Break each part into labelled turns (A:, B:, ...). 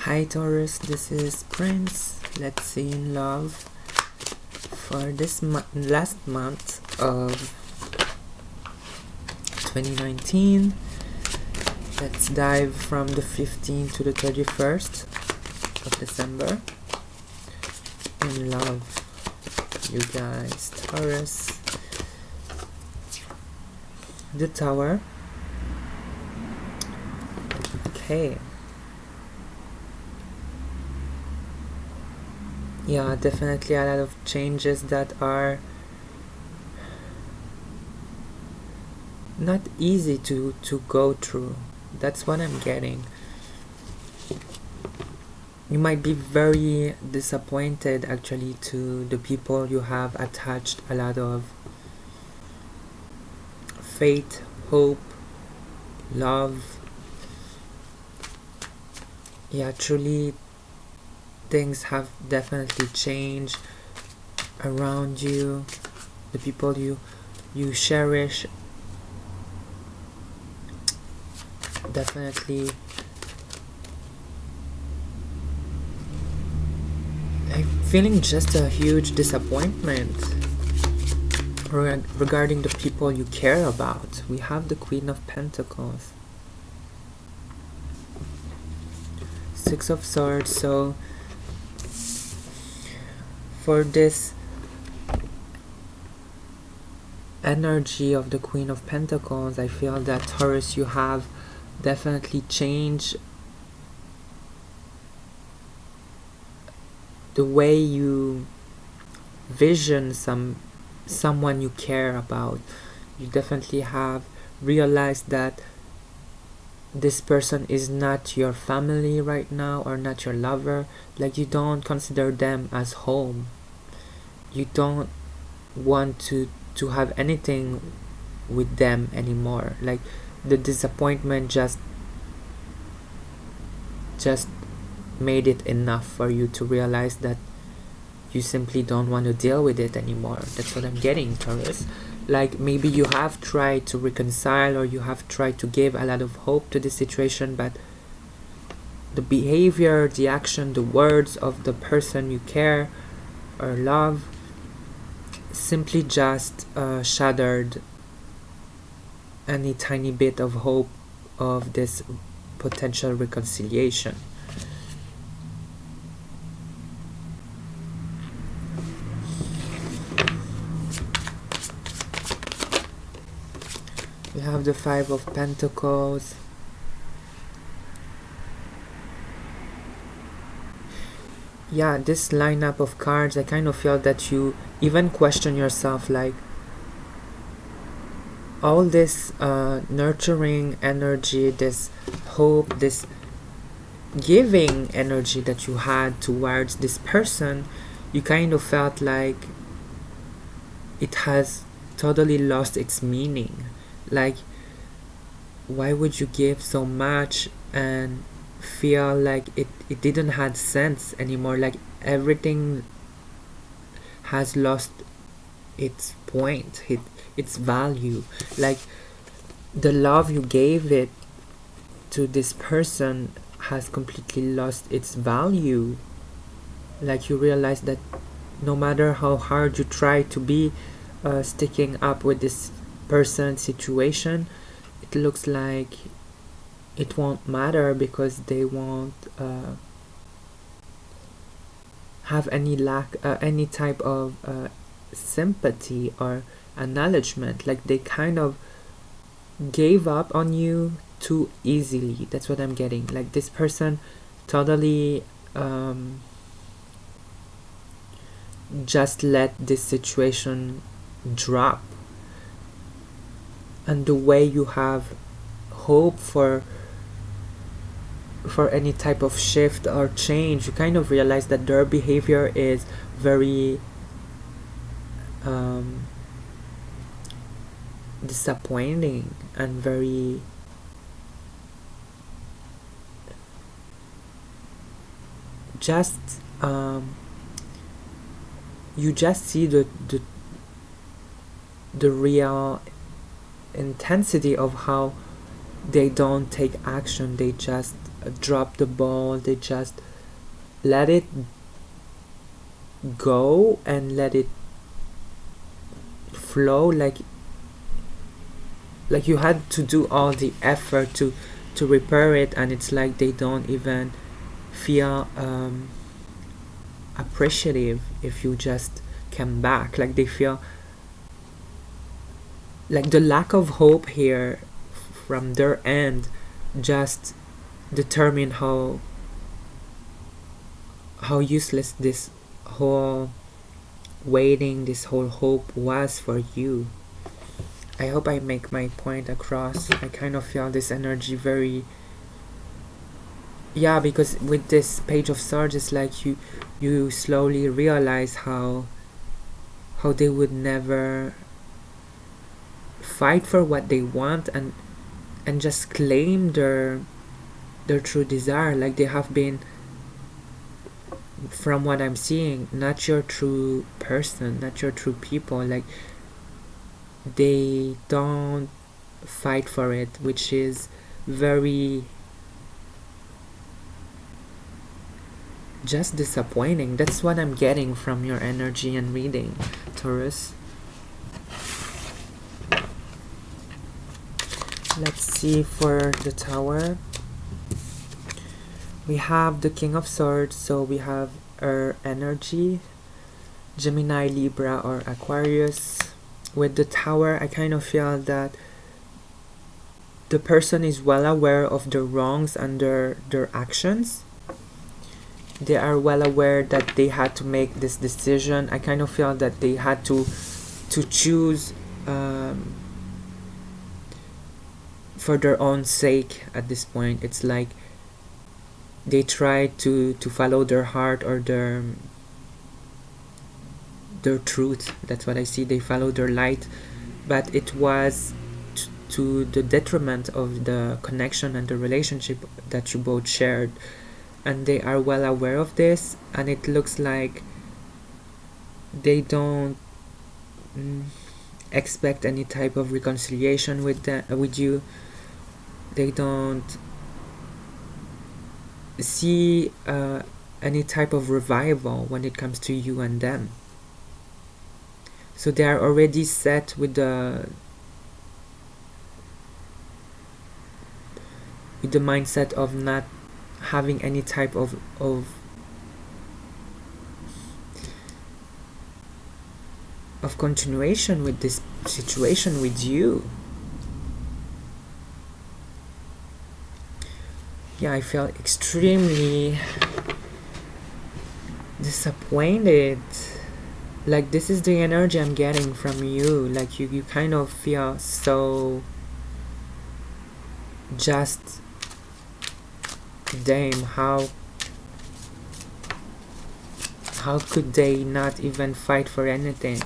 A: Hi Taurus, this is Prince. Let's see in love for this last month of 2019. Let's dive from the 15th to the 31st of December. In love, you guys. Taurus, the Tower. Okay. Yeah, definitely a lot of changes that are not easy to go through. That's what I'm getting. You might be very disappointed actually to the people you have attached a lot of faith, hope, love. Yeah, truly things have definitely changed around you. The people you cherish definitely. I'm feeling just a huge disappointment regarding the people you care about. We have the Queen of Pentacles, Six of Swords. So for this energy of the Queen of Pentacles, I feel that Taurus, you have definitely changed the way you vision someone you care about. You definitely have realized that this person is not your family right now, or not your lover. Like, you don't consider them as home. You don't want to have anything with them anymore. Like, the disappointment just made it enough for you to realize that you simply don't want to deal with it anymore. That's what I'm getting, Taurus. Like, maybe you have tried to reconcile, or you have tried to give a lot of hope to the situation, but the behavior, the action, the words of the person you care or love simply just shattered any tiny bit of hope of this potential reconciliation. We have the Five of Pentacles. Yeah, this lineup of cards, I kind of feel that you even question yourself, like, all this nurturing energy, this hope, this giving energy that you had towards this person, you kind of felt like it has totally lost its meaning. Like, why would you give so much and feel like it didn't have sense anymore? Like, everything has lost its point, its value. Like, the love you gave it to this person has completely lost its value. Like, you realize that no matter how hard you try to be sticking up with this person situation, it looks like it won't matter, because they won't have any type of sympathy or acknowledgement. Like, they kind of gave up on you too easily. That's what I'm getting. Like, this person totally just let this situation drop. And the way you have hope for any type of shift or change, you kind of realize that their behavior is very disappointing and very just you just see the real intensity of how they don't take action. They just drop the ball, they just let it go and let it flow, like you had to do all the effort to repair it, and it's like they don't even feel appreciative if you just come back. Like they feel like the lack of hope here from their end just determine how useless this whole waiting, this whole hope was for you. I hope I make my point across. I kind of feel this energy very, yeah, because with this Page of Swords, it's like you slowly realize how they would never fight for what they want and just claim their true desire. Like they have been, from what I'm seeing, not your true person, not your true people. Like they don't fight for it, which is very just disappointing. That's what I'm getting from your energy and reading, Taurus. Let's see for the Tower. We have the King of Swords, so we have our energy, Gemini, Libra, or Aquarius. With the Tower, I kind of feel that the person is well aware of their wrongs and their actions. They are well aware that they had to make this decision. I kind of feel that they had to choose for their own sake at this point. It's like they try to follow their heart or their truth. That's what I see. They follow their light, but it was to the detriment of the connection and the relationship that you both shared, and they are well aware of this, and it looks like they don't expect any type of reconciliation with you. They don't see any type of revival when it comes to you and them. So they are already set with the mindset of not having any type of continuation with this situation with you. Yeah, I felt extremely disappointed. Like this is the energy I'm getting from you. Like you kind of feel so just, damn, how could they not even fight for anything?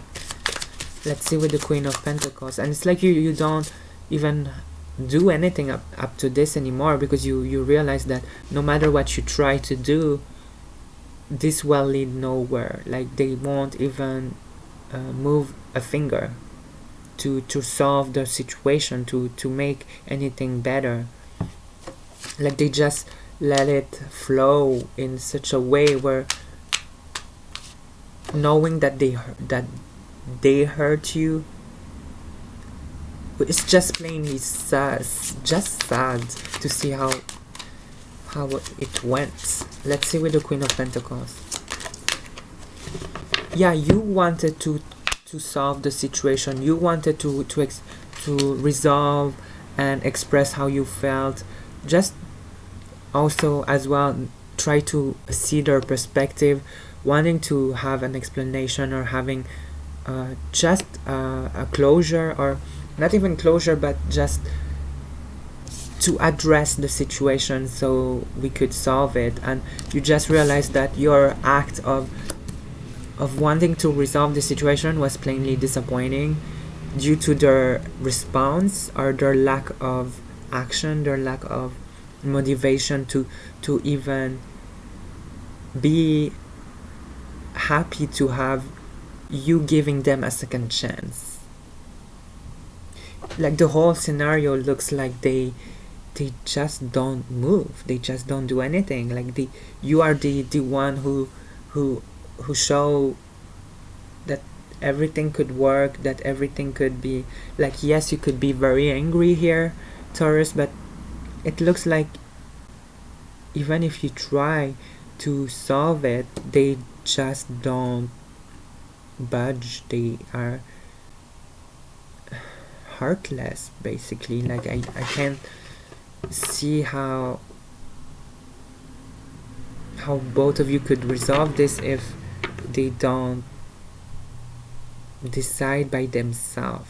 A: Let's see with the Queen of Pentacles. And it's like you don't even do anything up to this anymore, because you realize that no matter what you try to do, this will lead nowhere. Like they won't even move a finger to solve the situation, to make anything better. Like they just let it flow in such a way where, knowing that they hurt you, it's just plainly sad, just sad to see how it went. Let's see with the Queen of Pentacles. Yeah, you wanted to solve the situation. You wanted to resolve and express how you felt. Just also as well try to see their perspective, wanting to have an explanation or having just a closure, or not even closure, but just to address the situation so we could solve it. And you just realized that your act of wanting to resolve the situation was plainly disappointing due to their response or their lack of action, their lack of motivation to even be happy to have you giving them a second chance. Like the whole scenario looks like they they just don't move, they just don't do anything. Like you are the one who who show that everything could work, that everything could be like, yes, you could be very angry here, Taurus, but it looks like even if you try to solve it, they just don't budge. They are heartless, basically. Like I can't see how both of you could resolve this if they don't decide by themselves.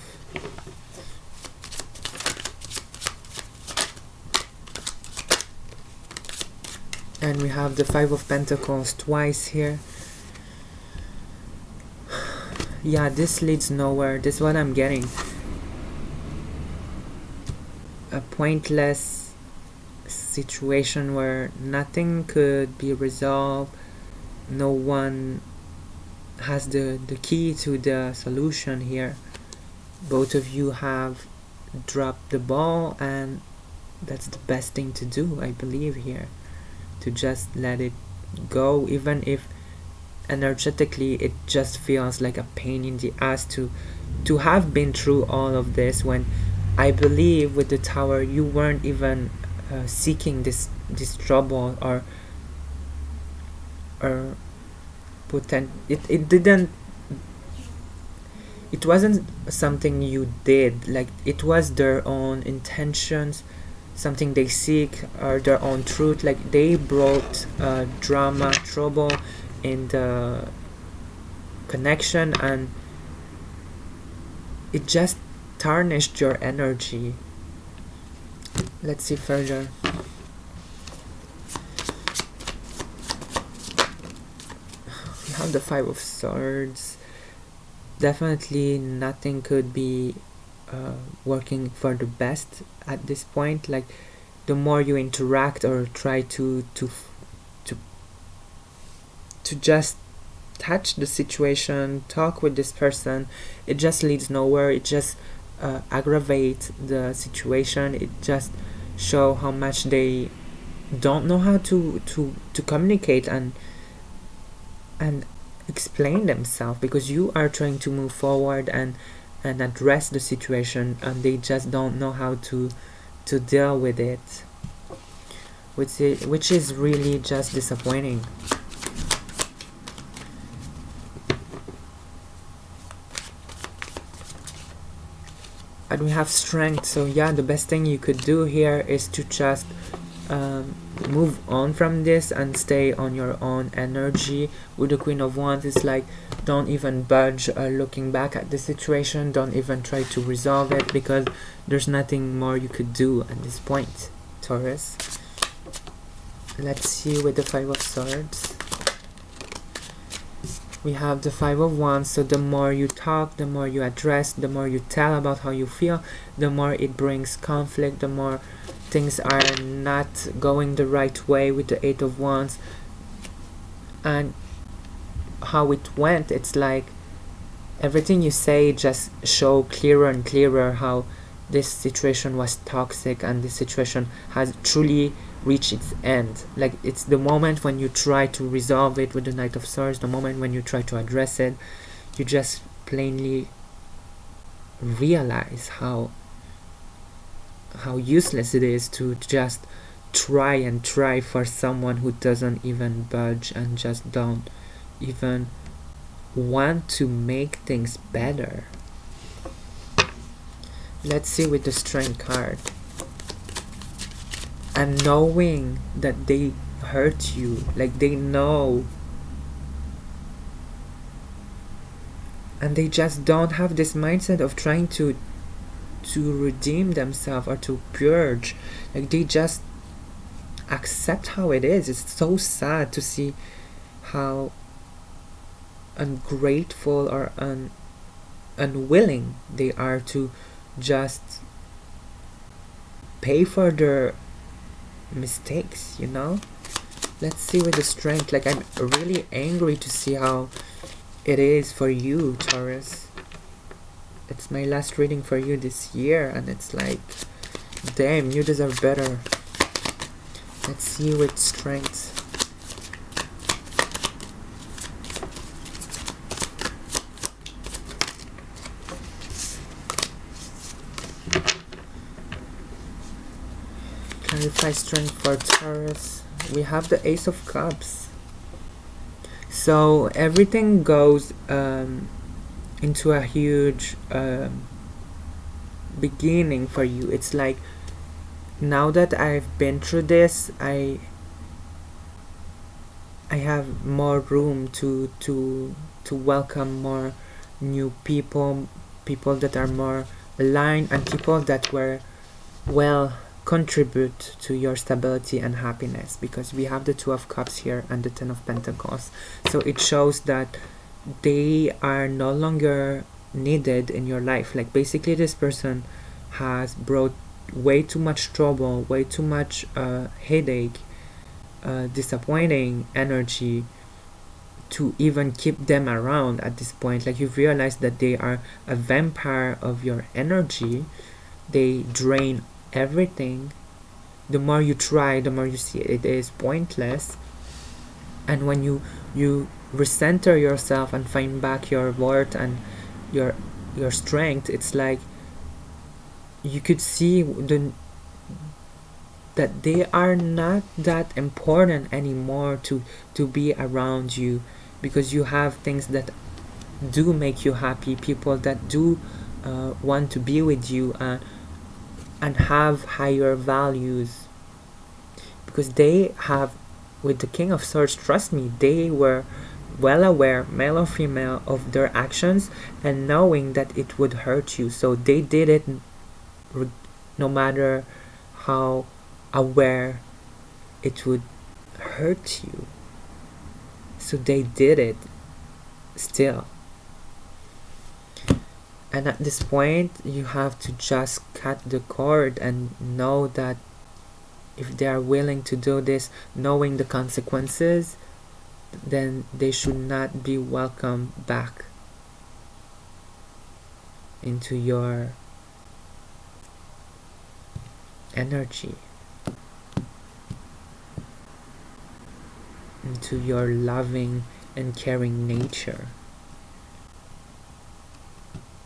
A: And we have the Five of Pentacles twice here. Yeah, this leads nowhere. This is what I'm getting. A pointless situation where nothing could be resolved. No one has the key to the solution here. Both of you have dropped the ball, and that's the best thing to do, I believe, here. To just let it go, even if energetically it just feels like a pain in the ass to have been through all of this, when I believe with the Tower you weren't even seeking this trouble, or it wasn't something you did. Like, it was their own intentions, something they seek, or their own truth. Like, they brought drama, trouble in the connection, and it just tarnished your energy. Let's see further. We have the Five of Swords. Definitely nothing could be working for the best at this point. Like, the more you interact or try to just touch the situation, talk with this person, it just leads nowhere. It just aggravates the situation. It just show how much they don't know how to communicate and explain themselves, because you are trying to move forward and address the situation, and they just don't know how to deal with it, which is really just disappointing. And we have Strength. So yeah, the best thing you could do here is to just move on from this and stay on your own energy. With the Queen of Wands, it's like, don't even budge looking back at the situation. Don't even try to resolve it, because there's nothing more you could do at this point, Taurus. Let's see with the Five of Swords. We have the Five of Wands. So the more you talk, the more you address, the more you tell about how you feel, the more it brings conflict, the more things are not going the right way. With the Eight of Wands and how it went, it's like everything you say just show clearer and clearer how this situation was toxic, and this situation has truly reach its end. Like, it's the moment when you try to resolve it with the Knight of Swords, the moment when you try to address it, you just plainly realize how useless it is to just try and try for someone who doesn't even budge and just don't even want to make things better. Let's see with the Strength card. And knowing that they hurt you, like, they know, and they just don't have this mindset of trying to redeem themselves or to purge. Like, they just accept how it is. It's so sad to see how ungrateful or unwilling they are to just pay for their mistakes, you know. Let's see with the Strength. Like, I'm really angry to see how it is for you, Taurus. It's my last reading for you this year, and it's like Damn, you deserve better. Let's see with strength. Clarify strength for Taurus. We have the Ace of Cups. So everything goes into a huge beginning for you. It's like, now that I've been through this, I have more room to welcome more new people that are more aligned, and people that will contribute to your stability and happiness, because we have the Two of Cups here and the Ten of Pentacles. So it shows that they are no longer needed in your life. Like, basically this person has brought way too much trouble, way too much headache, disappointing energy to even keep them around at this point. Like, you've realized that they are a vampire of your energy. They drain everything. The more you try, the more you see it is pointless. And when you recenter yourself and find back your worth and your strength, it's like you could see that they are not that important anymore to be around you, because you have things that do make you happy, people that do want to be with you and have higher values, because they have, with the King of Swords, trust me, they were well aware, male or female, of their actions and knowing that it would hurt you. So they did it no matter how aware it would hurt you. So they did it still. And at this point, you have to just cut the cord and know that if they are willing to do this, knowing the consequences, then they should not be welcome back into your energy, into your loving and caring nature.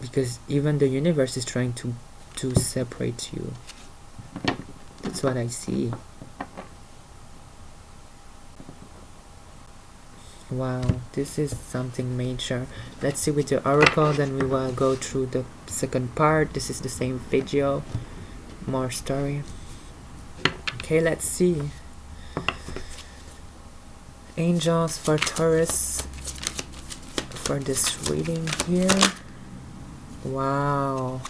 A: Because even the universe is trying to separate you. That's what I see. Wow, this is something major. Let's see with the oracle, then we will go through the second part. This is the same video, more story. Okay, let's see. Angels for Taurus for this reading here. Wow,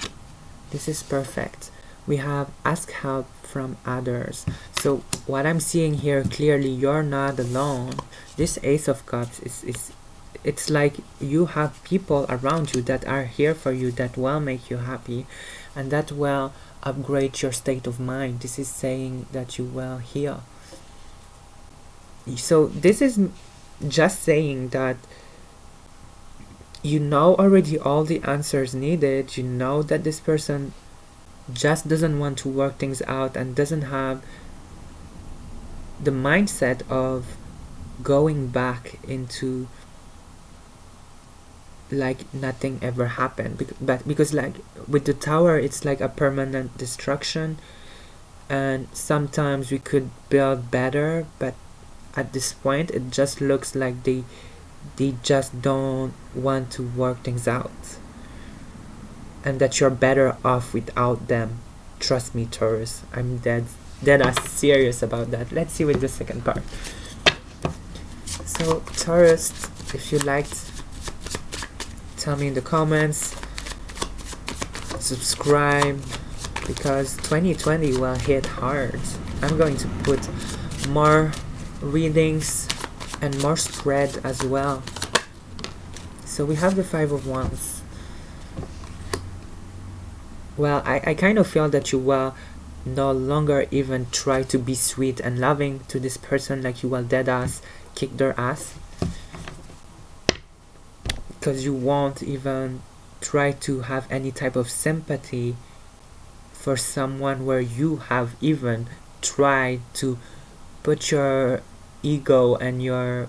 A: this is perfect. We have ask help from others. So what I'm seeing here clearly, you're not alone. This Ace of Cups it's like you have people around you that are here for you, that will make you happy and that will upgrade your state of mind. This is saying that you will heal. So this is just saying that you know already all the answers needed. You know that this person just doesn't want to work things out and doesn't have the mindset of going back into like nothing ever happened. But because like with the Tower, it's like a permanent destruction, and sometimes we could build better, but at this point it just looks like they just don't want to work things out, and that you're better off without them. Trust me, Taurus, I'm dead ass serious about that. Let's see with the second part. So Taurus, if you liked, tell me in the comments, subscribe, because 2020 will hit hard. I'm going to put more readings and more spread as well. So we have the Five of Wands. Well, I kind of feel that you will no longer even try to be sweet and loving to this person, like you will dead ass kick their ass, because you won't even try to have any type of sympathy for someone where you have even tried to put your ego and your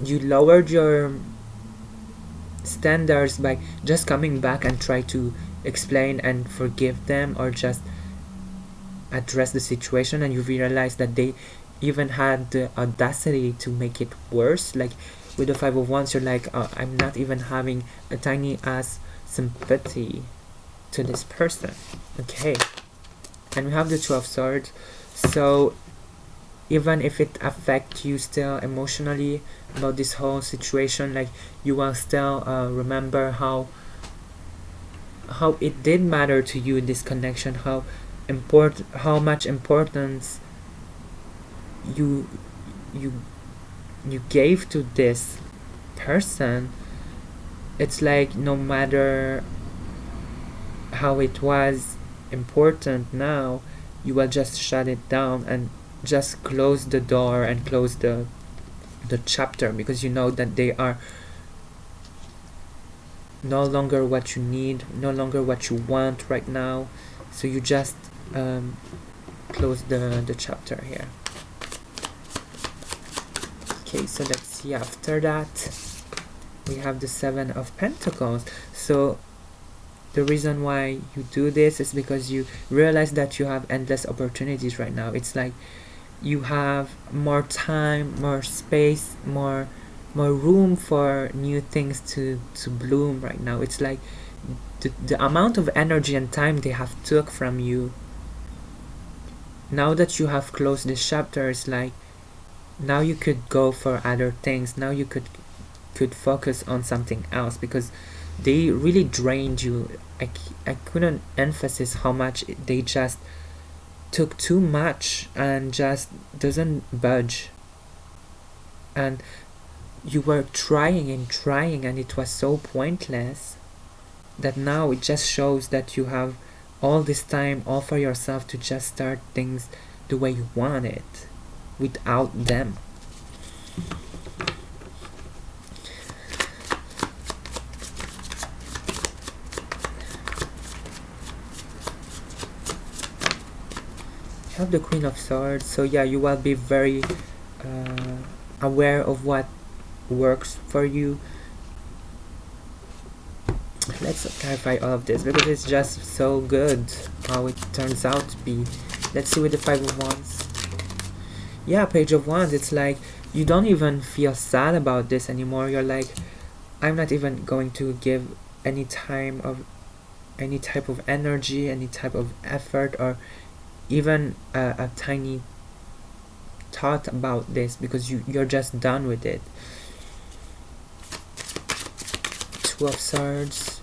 A: you lowered your standards by just coming back and try to explain and forgive them, or just address the situation, and you realize that they even had the audacity to make it worse. Like with the Five of Wands, you're like, I'm not even having a tiny ass sympathy to this person. Okay, and we have the Two of Swords. So even if it affects you still emotionally about this whole situation, like you will still remember how it did matter to you in this connection, how much importance you gave to this person. It's like no matter how it was important now, you will just shut it down and just close the door and close the chapter, because you know that they are no longer what you need, no longer what you want right now. So you just close the chapter here. Okay, so let's see after that. We have the Seven of Pentacles. So the reason why you do this is because you realize that you have endless opportunities right now. It's like you have more time, more space, more room for new things to bloom right now. It's like the amount of energy and time they have took from you, now that you have closed this chapter, it's like now you could go for other things. Now you could focus on something else, because they really drained you. I couldn't emphasize how much they just took too much and just doesn't budge. And you were trying and it was so pointless that now it just shows that you have all this time all for yourself to just start things the way you want it without them. You have the Queen of Swords. So yeah, you will be very aware of what works for you. Let's clarify all of this because it's just so good how it turns out to be. Let's see with the Five of Wands. Yeah, Page of Wands. It's like you don't even feel sad about this anymore. You're like, I'm not even going to give any time of any type of energy, any type of effort, or even a tiny thought about this, because you're just done with it. Two of Swords.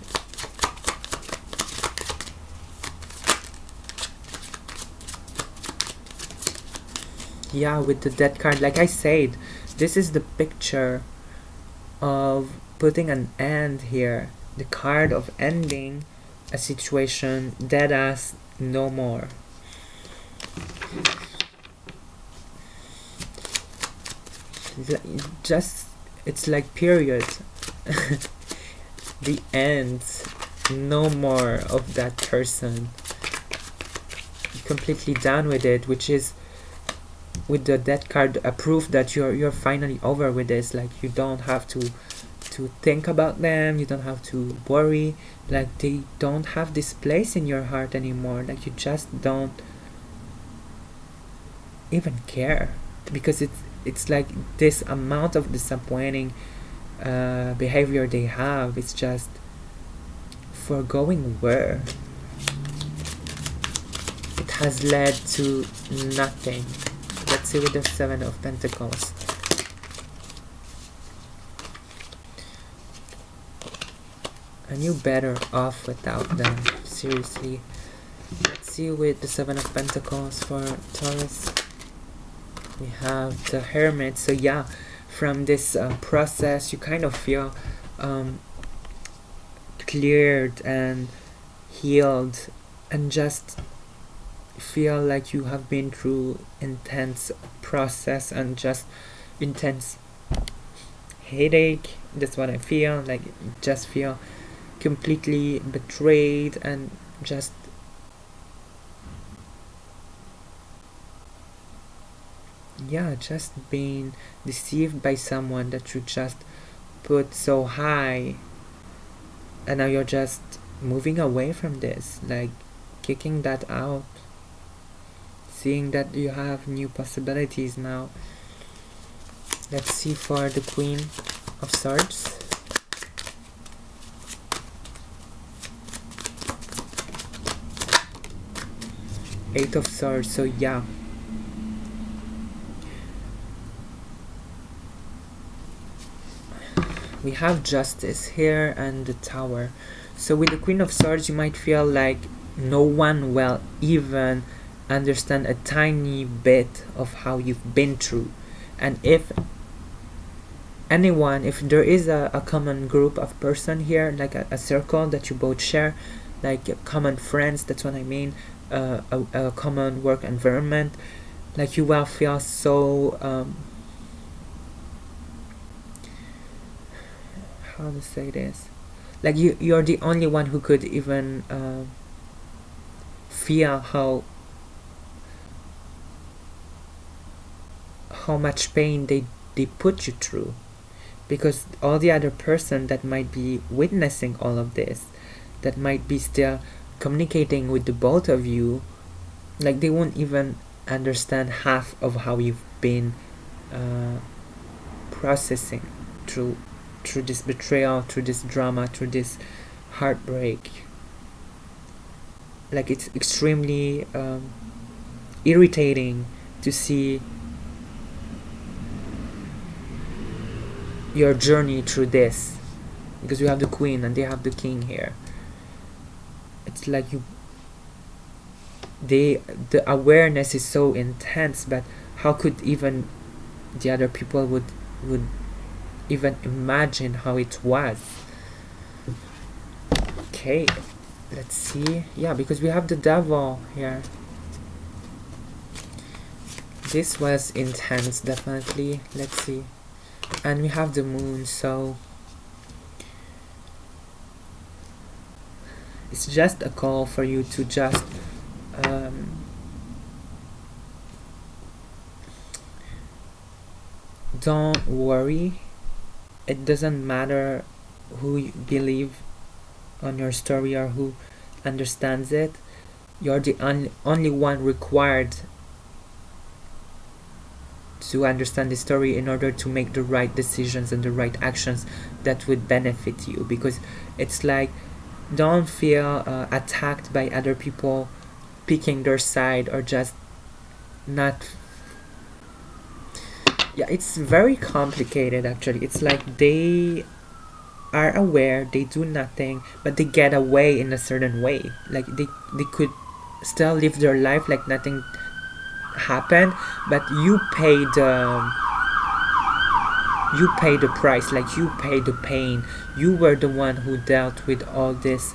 A: Yeah, with the Death card, like I said, this is the picture of putting an end here. The card of ending a situation, dead ass, no more. Just, it's like period. The end, no more of that person. Completely done with it, which is with the Death card a proof that you're finally over with this. Like you don't have to think about them, you don't have to worry, like they don't have this place in your heart anymore. Like you just don't even care, because it's like this amount of disappointing behavior they have. It's just for going where it has led to nothing. Let's see with the Seven of Pentacles. And you better off without them, seriously. Let's see with the Seven of Pentacles for Taurus. We have the Hermit. So yeah, from this process you kind of feel cleared and healed, and just feel like you have been through intense process and just intense headache. That's what I feel, like just feel completely betrayed and just just being deceived by someone that you just put so high, and now you're just moving away from this, like kicking that out, seeing that you have new possibilities now. Let's see for the Queen of Swords. Eight of Swords. So yeah, we have Justice here and the Tower. So with the Queen of Swords, you might feel like no one will even understand a tiny bit of how you've been through. And if anyone, if there is a common group of person here, like a circle that you both share, like common friends, that's what I mean, a common work environment, like you will feel so how to say this, like you're the only one who could even feel how much pain they put you through, because all the other person that might be witnessing all of this, that might be still communicating with the both of you, like they won't even understand half of how you've been processing through this betrayal, through this drama, through this heartbreak. Like it's extremely irritating to see your journey through this, because you have the Queen and they have the King here. It's like the awareness is so intense, but how could even the other people would even imagine how it was? Okay, let's see. Yeah, because we have the Devil here. This was intense, definitely. Let's see. And we have the Moon, so it's just a call for you to just don't worry. It doesn't matter who you believe on your story or who understands it. You're the only one required to understand the story in order to make the right decisions and the right actions that would benefit you. Because it's like, don't feel attacked by other people picking their side or just not. Yeah, it's very complicated actually. It's like they are aware, they do nothing, but they get away in a certain way. Like they could still live their life like nothing happened, but you pay the price, like you pay the pain. You were the one who dealt with all this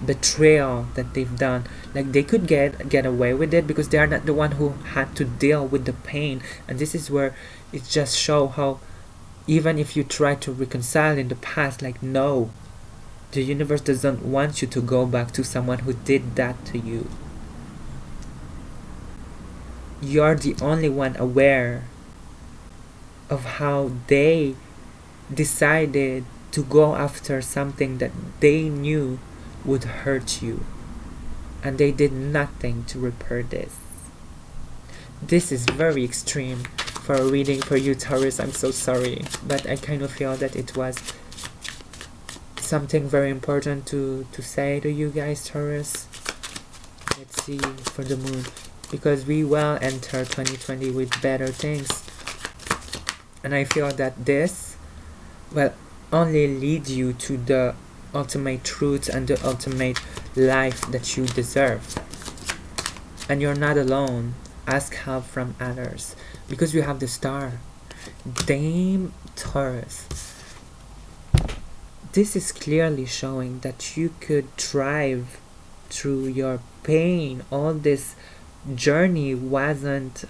A: betrayal that they've done. Like they could get away with it because they are not the one who had to deal with the pain. And this is where it just shows how even if you try to reconcile in the past, like no, the universe doesn't want you to go back to someone who did that to you. You're the only one aware of how they decided to go after something that they knew would hurt you, and they did nothing to repair this. This is very extreme for a reading for you, Taurus. I'm so sorry, but I kind of feel that it was something very important to say to you guys, Taurus. Let's see for the Moon, because we will enter 2020 with better things, and I feel that this will only lead you to the ultimate truth and the ultimate life that you deserve. And you're not alone. Ask help from others, because you have the Star. Dame Taurus, this is clearly showing that you could thrive through your pain. All this journey wasn't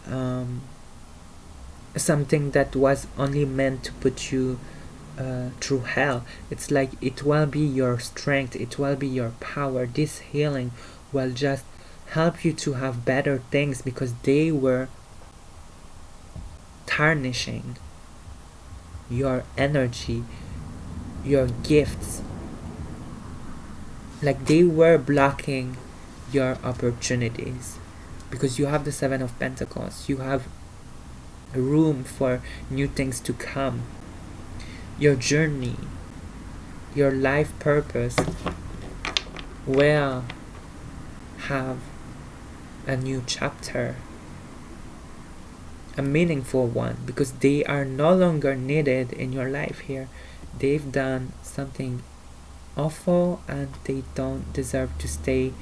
A: something that was only meant to put you through hell. It's like it will be your strength, it will be your power. This healing will just help you to have better things, because they were tarnishing your energy, your gifts, like they were blocking your opportunities. Because you have the Seven of Pentacles, you have room for new things to come. Your journey, your life purpose will have a new chapter, a meaningful one, because they are no longer needed in your life here. They've done something awful and they don't deserve to stay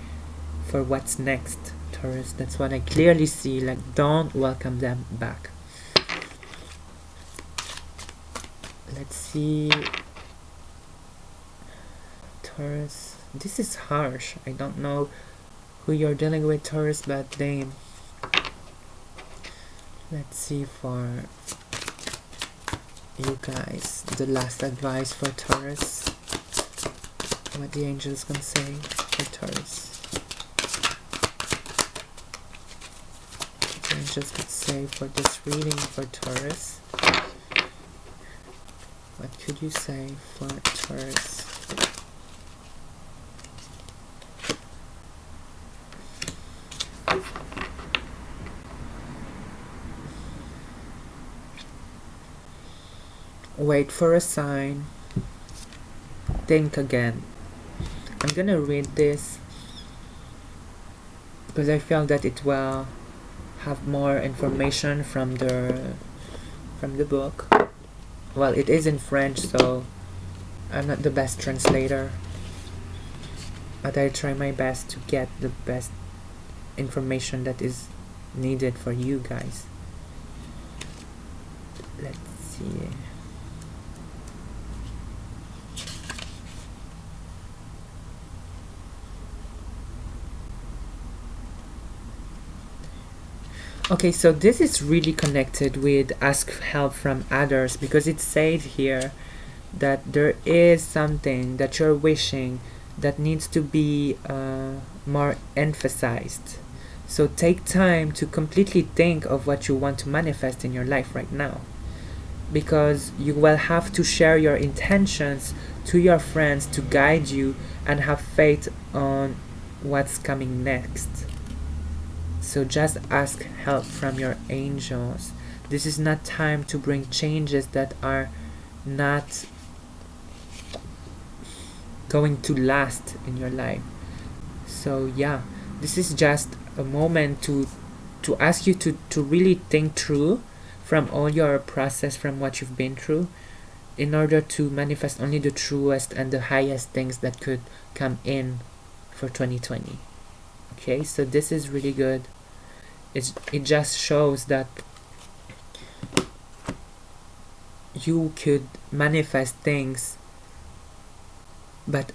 A: for what's next, Taurus. That's what I clearly see. Like, don't welcome them back. Let's see, Taurus. This is harsh. I don't know who you're dealing with, Taurus, but damn. Let's see for you guys, the last advice for Taurus. What the angels gonna say for Taurus. What the angels could say for this reading for Taurus. What could you say for Taurus? Wait for a sign. Think again. I'm gonna read this because I feel that it will have more information from the book. Well, it is in French, so I'm not the best translator, but I try my best to get the best information that is needed for you guys. Let's see. Okay, so this is really connected with ask help from others, because it said here that there is something that you're wishing that needs to be more emphasized. So take time to completely think of what you want to manifest in your life right now, because you will have to share your intentions to your friends to guide you and have faith on what's coming next. So just ask help from your angels. This is not time to bring changes that are not going to last in your life. So yeah, this is just a moment to ask you to really think through from all your process, from what you've been through, in order to manifest only the truest and the highest things that could come in for 2020. Okay, so this is really good. It just shows that you could manifest things, but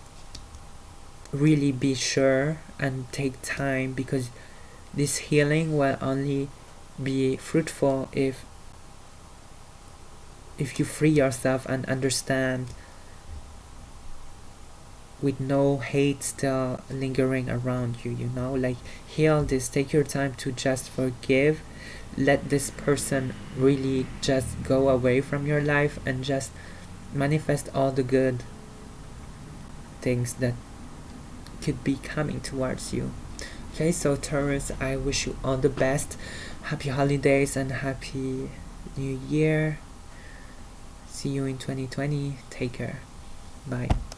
A: really be sure and take time, because this healing will only be fruitful if you free yourself and understand, with no hate still lingering around you, you know, like heal this. Take your time to just forgive, let this person really just go away from your life, and just manifest all the good things that could be coming towards you. Okay, so Taurus, I wish you all the best. Happy holidays and happy new year. See you in 2020. Take care. Bye.